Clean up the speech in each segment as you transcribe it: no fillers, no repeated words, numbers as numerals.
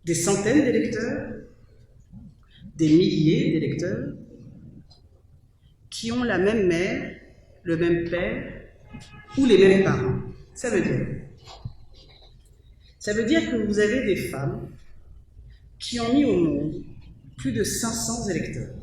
des centaines d'électeurs, des milliers d'électeurs, qui ont la même mère, le même père ou les mêmes parents. Ça veut dire que vous avez des femmes qui ont mis au monde plus de 500 électeurs.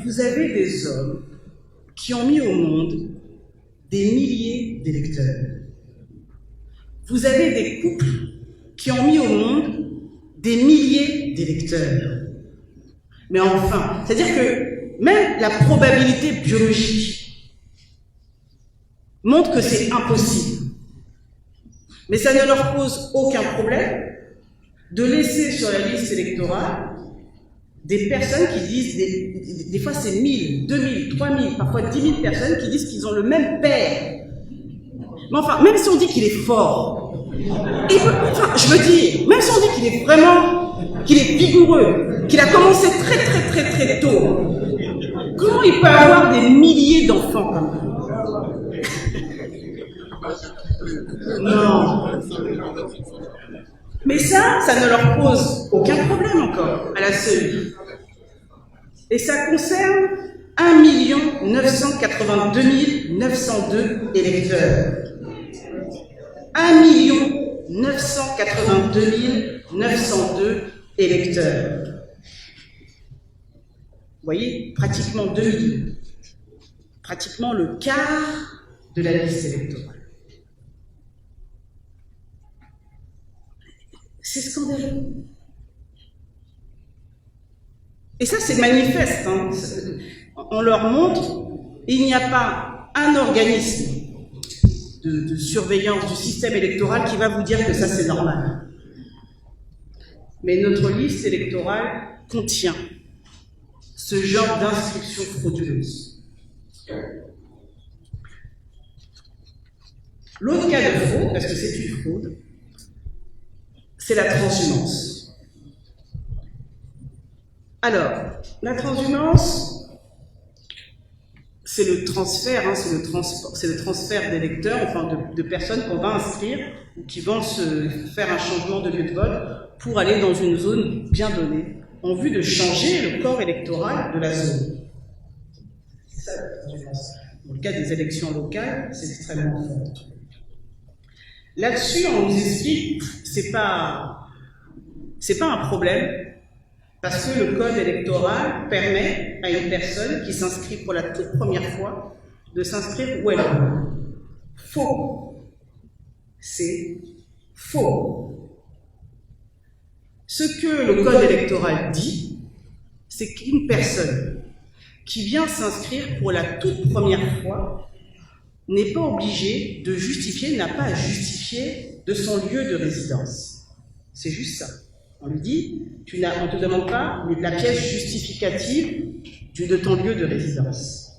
Vous avez des hommes qui ont mis au monde des milliers d'électeurs. Vous avez des couples qui ont mis au monde des milliers d'électeurs. Mais enfin, c'est-à-dire que même la probabilité biologique montre que c'est impossible. Mais ça ne leur pose aucun problème de laisser sur la liste électorale des personnes qui disent, des fois c'est 1000, 2000, 3000, parfois 10 000 personnes qui disent qu'ils ont le même père. Mais enfin, même si on dit qu'il est fort, je veux dire, même si on dit qu'il est vraiment, qu'il est vigoureux, qu'il a commencé très tôt, comment il peut avoir des milliers d'enfants comme ça? Non. Mais ça ne leur pose aucun problème encore à la seule. Et ça concerne 1 982 902 électeurs. 1 982 902 électeurs. Vous voyez, pratiquement 2 millions. Pratiquement le quart de la liste électorale. C'est scandaleux. Et ça, c'est manifeste. Hein. On leur montre, il n'y a pas un organisme de surveillance du système électoral qui va vous dire que ça, c'est normal. Mais notre liste électorale contient ce genre d'inscriptions frauduleuses. L'autre cas de fraude, parce que c'est une fraude, c'est la transhumance. Alors, la transhumance, c'est le transfert, hein, c'est le transfert d'électeurs, enfin de personnes qu'on va inscrire ou qui vont se faire un changement de lieu de vote pour aller dans une zone bien donnée, en vue de changer le corps électoral de la zone. C'est ça la transhumance. Dans le cas des élections locales, c'est extrêmement fort. Là-dessus, on nous explique que c'est pas un problème, parce que le code électoral permet à une personne qui s'inscrit pour la toute première fois de s'inscrire où elle veut. Faux. C'est faux. Ce que le code électoral dit, c'est qu'une personne qui vient s'inscrire pour la toute première fois n'est pas obligée de justifier, n'a pas à justifier de son lieu de résidence. C'est juste ça. On lui dit, on ne te demande pas la pièce justificative de ton lieu de résidence.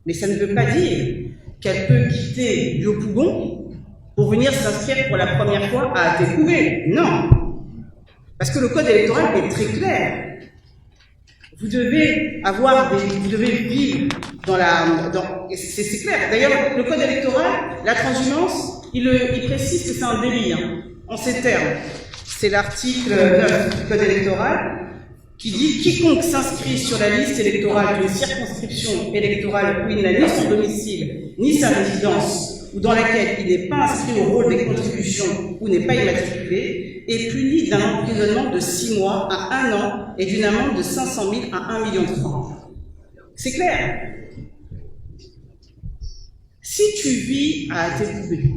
Mais ça ne veut pas dire qu'elle peut quitter Yopougon pour venir s'inscrire pour la première fois à Atécoubé. Non. Parce que le code électoral est très clair. Vous devez vivre c'est clair. D'ailleurs, le code électoral, la transhumance, il précise que c'est un délit, hein, en ces termes. C'est l'article 9 du code électoral qui dit « Quiconque s'inscrit sur la liste électorale d'une circonscription électorale où il n'a ni son domicile, ni sa résidence, ou dans laquelle il n'est pas inscrit au rôle des contributions ou n'est pas immatriculé, est puni d'un emprisonnement de 6 mois à 1 an et d'une amende de 500 000 à 1 million de francs. » C'est clair. Si tu vis à Atécoubé,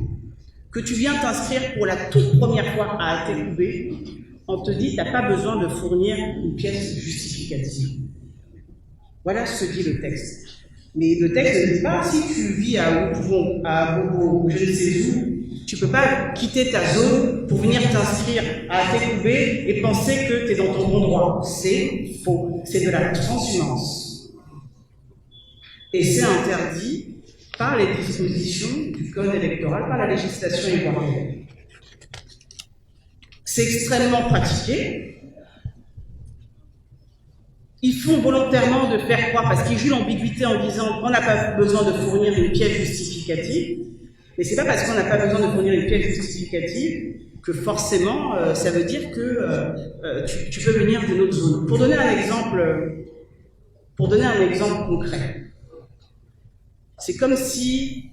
que tu viens t'inscrire pour la toute première fois à Atécoubé, on te dit, tu n'as pas besoin de fournir une pièce justificative. Voilà ce que dit le texte. Mais le texte ne dit pas, si tu vis à Yopougon, à Bobo, je ne sais où, tu ne peux pas quitter ta zone pour venir t'inscrire à Atécoubé et penser que tu es dans ton bon droit. C'est faux. C'est de la transhumance. Et c'est interdit par les dispositions du code électoral, par la législation ivoirienne. C'est extrêmement pratiqué. Ils font volontairement de faire croire, parce qu'ils jouent l'ambiguïté en disant on n'a pas besoin de fournir une pièce justificative, mais c'est pas parce qu'on n'a pas besoin de fournir une pièce justificative que forcément, ça veut dire que tu peux venir d'une autre zone. Pour donner un exemple concret, c'est comme si,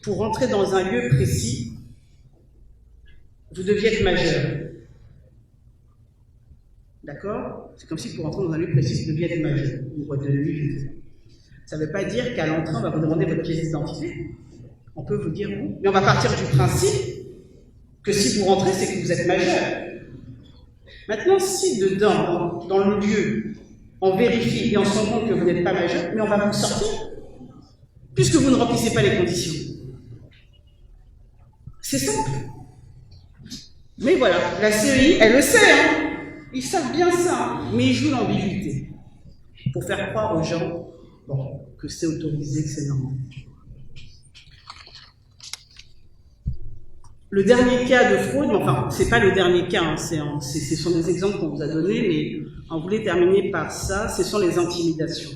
pour rentrer dans un lieu précis, vous deviez être majeur. D'accord? C'est comme si pour rentrer dans un lieu précis, vous deviez être majeur. Une boîte de nuit, je ne sais pas. Ça ne veut pas dire qu'à l'entrée, on va vous demander votre pièce d'identité. On peut vous dire oui. Mais on va partir du principe que si vous rentrez, c'est que vous êtes majeur. Maintenant, si dedans, dans le lieu, on vérifie et on se rend compte que vous n'êtes pas majeur, mais on va vous sortir, puisque vous ne remplissez pas les conditions. C'est simple. Mais voilà, la CEI, elle le sait, hein. Ils savent bien ça, hein. Mais ils jouent l'ambiguïté pour faire croire aux gens que c'est autorisé, que c'est normal. Le dernier cas de fraude, enfin, c'est pas le dernier cas, hein, ce sont des exemples qu'on vous a donnés, mais on voulait terminer par ça, ce sont les intimidations.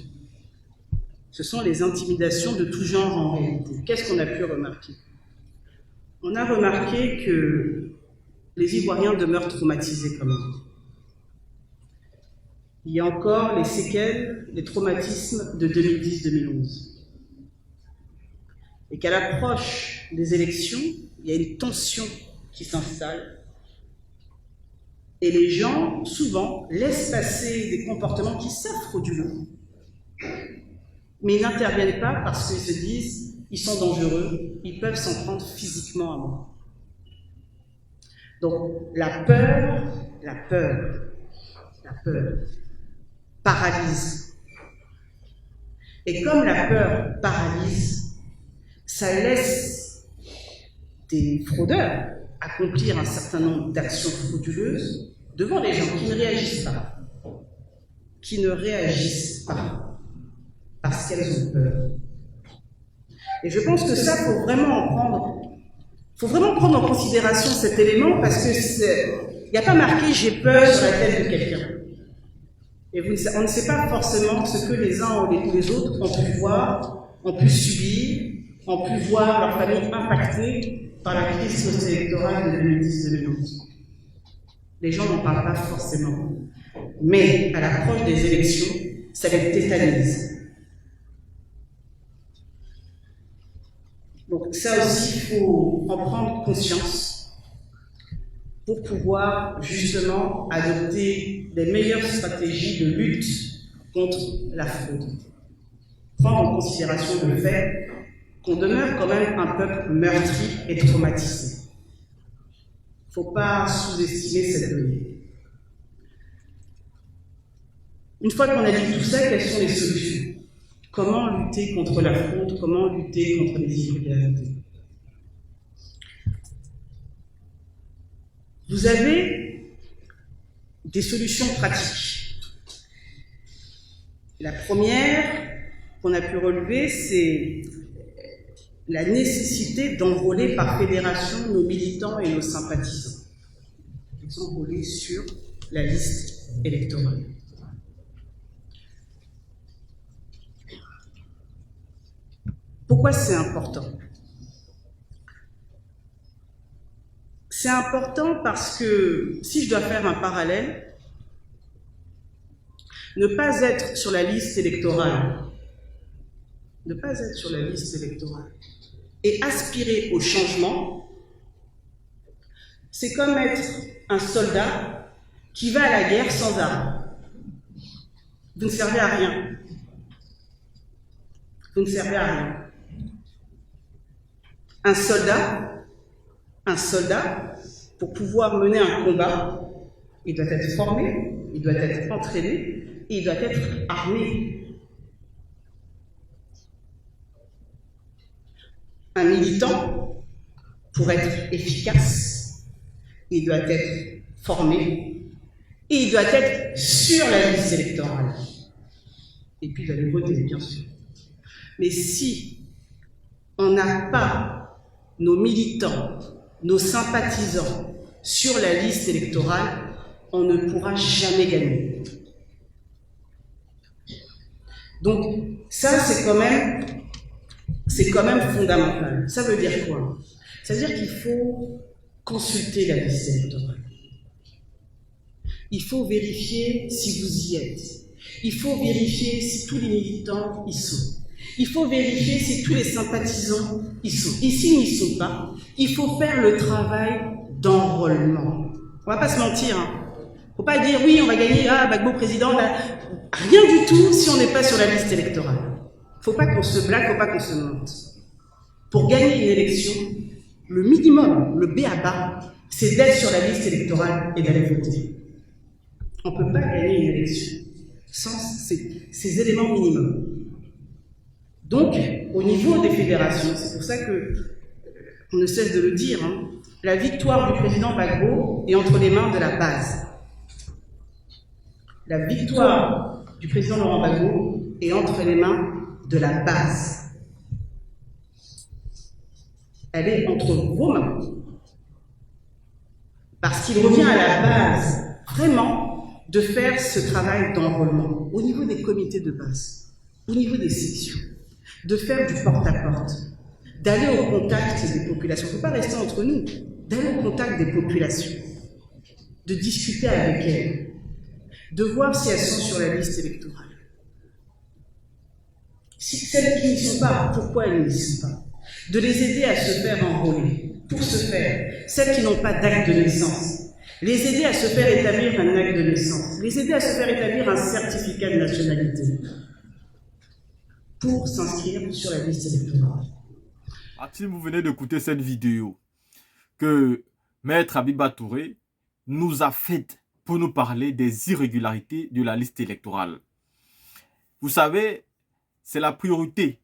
Ce sont les intimidations de tout genre en réalité. Qu'est-ce qu'on a pu remarquer? On a remarqué que les Ivoiriens demeurent traumatisés quand même. Il y a encore les séquelles, les traumatismes de 2010-2011. Et qu'à l'approche des élections, il y a une tension qui s'installe. Et les gens, souvent, laissent passer des comportements qui savent frauduleux. Mais ils n'interviennent pas parce qu'ils se disent, ils sont dangereux, ils peuvent s'en prendre physiquement à moi. Donc, la peur paralyse. Et comme la peur paralyse, ça laisse des fraudeurs accomplir un certain nombre d'actions frauduleuses devant les gens qui ne réagissent pas, parce qu'elles ont peur. Et je pense que ça, faut vraiment prendre en considération cet élément, parce que il n'y a pas marqué « j'ai peur » sur la tête de quelqu'un. Et on ne sait pas forcément ce que les uns ou les autres ont pu voir, ont pu subir, ont pu voir leur famille impactée par la crise socio-électorale de 2010-2011. Les gens n'en parlent pas forcément. Mais à l'approche des élections, ça les tétanise. Donc ça aussi, il faut en prendre conscience pour pouvoir justement adopter les meilleures stratégies de lutte contre la fraude. Prendre en considération le fait qu'on demeure quand même un peuple meurtri et traumatisé. Il ne faut pas sous-estimer cette donnée. Une fois qu'on a dit tout ça, quelles sont les solutions? Comment lutter contre la fraude? Comment lutter contre les irrégularités? Vous avez des solutions pratiques. La première qu'on a pu relever, c'est la nécessité d'enrôler par fédération nos militants et nos sympathisants. Les enrôler sur la liste électorale. Pourquoi c'est important? C'est important parce que, si je dois faire un parallèle, ne pas être sur la liste électorale, et aspirer au changement, c'est comme être un soldat qui va à la guerre sans armes. Vous ne servez à rien. Vous ne servez à rien. Un soldat, pour pouvoir mener un combat, il doit être formé, il doit être entraîné, et il doit être armé. Un militant, pour être efficace, il doit être formé, et il doit être sur la liste électorale. Et puis il doit aller voter, bien sûr. Mais si on n'a pas nos militants, nos sympathisants sur la liste électorale, on ne pourra jamais gagner. Donc ça, c'est quand même fondamental. Ça veut dire quoi? Ça veut dire qu'il faut consulter la liste électorale. Il faut vérifier si vous y êtes. Il faut vérifier si tous les militants y sont. Il faut vérifier si tous les sympathisants y sont. Et s'ils n'y sont pas, il faut faire le travail d'enrôlement. On va pas se mentir. Faut pas dire oui, on va gagner, Gbagbo président. Là. Rien du tout si on n'est pas sur la liste électorale. Faut pas qu'on se blague, faut pas qu'on se monte. Pour gagner une élection, le minimum, le b.a.-ba, c'est d'être sur la liste électorale et d'aller voter. On ne peut pas gagner une élection sans ces éléments minimums. Donc, au niveau des fédérations, c'est pour ça qu'on ne cesse de le dire, la victoire du président Gbagbo est entre les mains de la base. La victoire du président Laurent Gbagbo est entre les mains de la base. Elle est entre vos mains. Parce qu'il revient à la base, vraiment, de faire ce travail d'enrôlement au niveau des comités de base, au niveau des sections, de faire du porte-à-porte, d'aller au contact des populations. Il ne faut pas rester entre nous, d'aller au contact des populations, de discuter avec elles, de voir si elles sont sur la liste électorale. Si celles qui n'y sont pas, pourquoi elles n'y sont pas? De les aider à se faire enrôler. Pour ce faire, celles qui n'ont pas d'acte de naissance, les aider à se faire établir un acte de naissance, les aider à se faire établir un certificat de nationalité pour s'inscrire sur la liste électorale. Si vous venez d'écouter cette vidéo que Maître Abiba Touré nous a faite pour nous parler des irrégularités de la liste électorale. Vous savez, c'est la priorité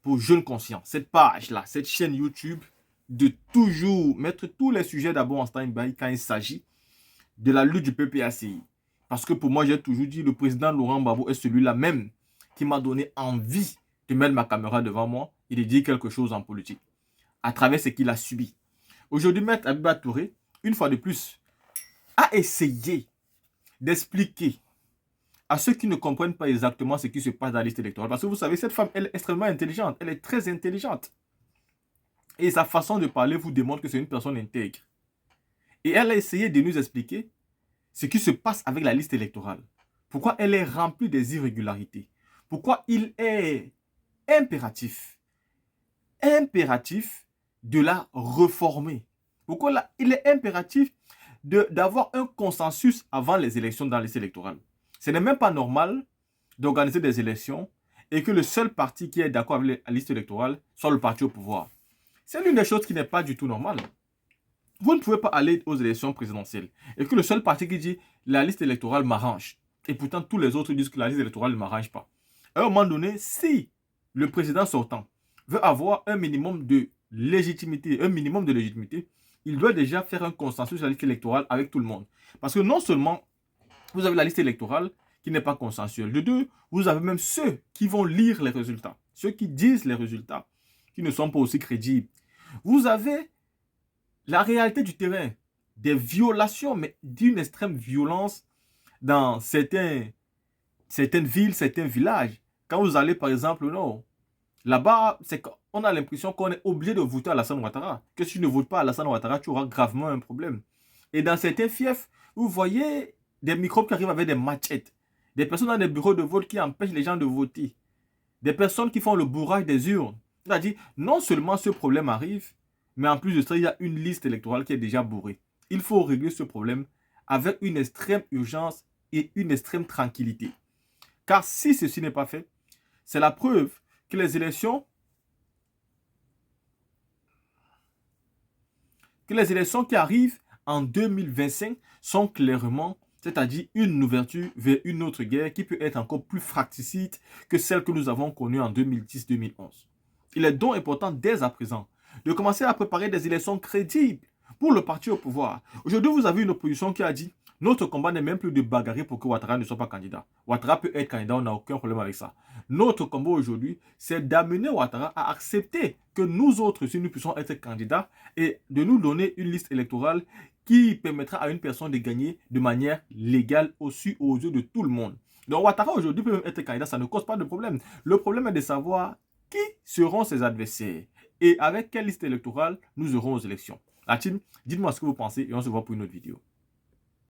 pour Jeunes Conscients, cette page-là, cette chaîne YouTube, de toujours mettre tous les sujets d'abord en stand-by quand il s'agit de la lutte du PPACI. Parce que pour moi, j'ai toujours dit, le président Laurent Gbagbo est celui-là même qui m'a donné envie de mettre ma caméra devant moi et de dire quelque chose en politique, à travers ce qu'il a subi. Aujourd'hui, Maître Abiba Touré, une fois de plus, a essayé d'expliquer à ceux qui ne comprennent pas exactement ce qui se passe dans la liste électorale. Parce que vous savez, cette femme, elle est extrêmement intelligente, elle est très intelligente. Et sa façon de parler vous démontre que c'est une personne intègre. Et elle a essayé de nous expliquer ce qui se passe avec la liste électorale. Pourquoi elle est remplie des irrégularités. Pourquoi il est impératif de la réformer. Pourquoi il est impératif d'avoir un consensus avant les élections dans la liste électorale. Ce n'est même pas normal d'organiser des élections et que le seul parti qui est d'accord avec la liste électorale soit le parti au pouvoir. C'est l'une des choses qui n'est pas du tout normale. Vous ne pouvez pas aller aux élections présidentielles et que le seul parti qui dit la liste électorale m'arrange et pourtant tous les autres disent que la liste électorale ne m'arrange pas. À un moment donné, si le président sortant veut avoir un minimum de légitimité, il doit déjà faire un consensus sur la liste électorale avec tout le monde. Parce que non seulement vous avez la liste électorale qui n'est pas consensuelle, de deux, vous avez même ceux qui vont lire les résultats, ceux qui disent les résultats, qui ne sont pas aussi crédibles. Vous avez la réalité du terrain, des violations, mais d'une extrême violence dans certaines villes, certains villages. Quand vous allez par exemple au nord, là-bas, on a l'impression qu'on est obligé de voter à Alassane Ouattara. Que si tu ne votes pas à Alassane Ouattara, tu auras gravement un problème. Et dans certains fiefs, vous voyez des microbes qui arrivent avec des machettes, des personnes dans des bureaux de vote qui empêchent les gens de voter, des personnes qui font le bourrage des urnes. C'est-à-dire, non seulement ce problème arrive, mais en plus de ça, il y a une liste électorale qui est déjà bourrée. Il faut régler ce problème avec une extrême urgence et une extrême tranquillité. Car si ceci n'est pas fait, c'est la preuve que les élections qui arrivent en 2025 sont clairement, c'est-à-dire une ouverture vers une autre guerre qui peut être encore plus fratricide que celle que nous avons connue en 2010-2011. Il est donc important dès à présent de commencer à préparer des élections crédibles pour le parti au pouvoir. Aujourd'hui, vous avez une opposition qui a dit notre combat n'est même plus de bagarrer pour que Ouattara ne soit pas candidat. Ouattara peut être candidat, on n'a aucun problème avec ça. Notre combat aujourd'hui, c'est d'amener Ouattara à accepter que nous autres, si nous puissions être candidats, et de nous donner une liste électorale qui permettra à une personne de gagner de manière légale aussi aux yeux de tout le monde. Donc Ouattara aujourd'hui peut même être candidat, ça ne cause pas de problème. Le problème est de savoir qui seront ses adversaires et avec quelle liste électorale nous aurons aux élections. La team, dites-moi ce que vous pensez et on se voit pour une autre vidéo.